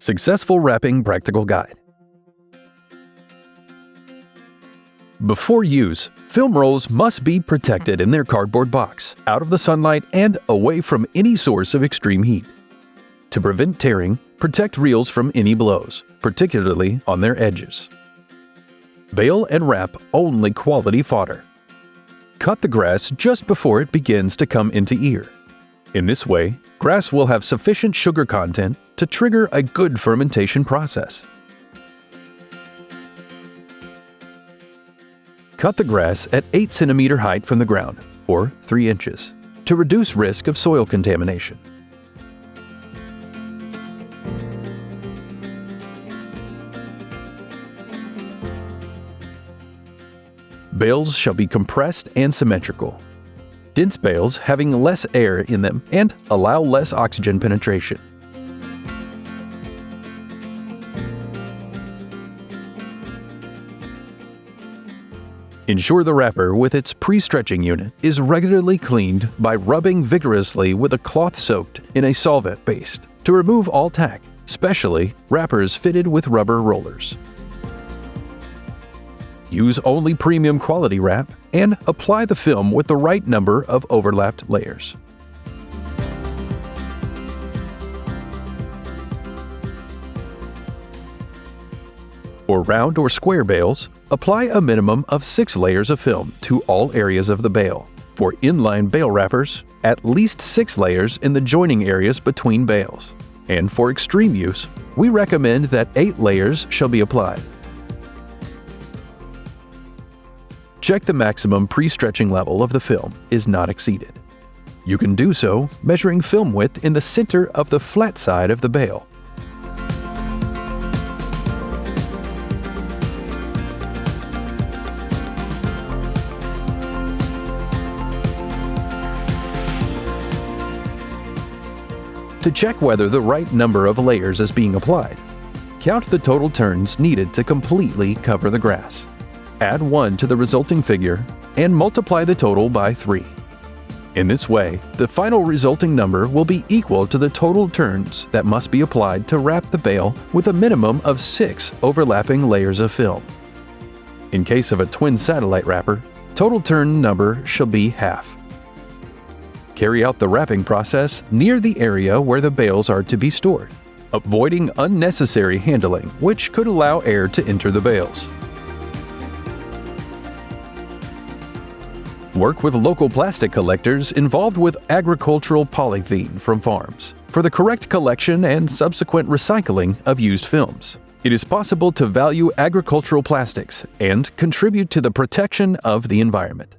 Successful Wrapping Practical Guide. Before use, film rolls must be protected in their cardboard box, out of the sunlight and away from any source of extreme heat. To prevent tearing, protect reels from any blows, particularly on their edges. Bale and wrap only quality fodder. Cut the grass just before it begins to come into ear. In this way, grass will have sufficient sugar content to trigger a good fermentation process. Cut the grass at 8 cm height from the ground, or 3 inches, to reduce risk of soil contamination. Bales shall be compressed and symmetrical. Dense bales having less air in them and allow less oxygen penetration. Ensure the wrapper with its pre-stretching unit is regularly cleaned by rubbing vigorously with a cloth soaked in a solvent paste to remove all tack, especially wrappers fitted with rubber rollers. Use only premium quality wrap and apply the film with the right number of overlapped layers. For round or square bales, apply a minimum of 6 layers of film to all areas of the bale. For inline bale wrappers, at least 6 layers in the joining areas between bales. And for extreme use, we recommend that 8 layers shall be applied. Check the maximum pre-stretching level of the film is not exceeded. You can do so measuring film width in the center of the flat side of the bale. To check whether the right number of layers is being applied, count the total turns needed to completely cover the grass. Add 1 to the resulting figure and multiply the total by 3. In this way, the final resulting number will be equal to the total turns that must be applied to wrap the bale with a minimum of 6 overlapping layers of film. In case of a twin satellite wrapper, total turn number shall be half. Carry out the wrapping process near the area where the bales are to be stored, avoiding unnecessary handling which could allow air to enter the bales. Work with local plastic collectors involved with agricultural polythene from farms for the correct collection and subsequent recycling of used films. It is possible to value agricultural plastics and contribute to the protection of the environment.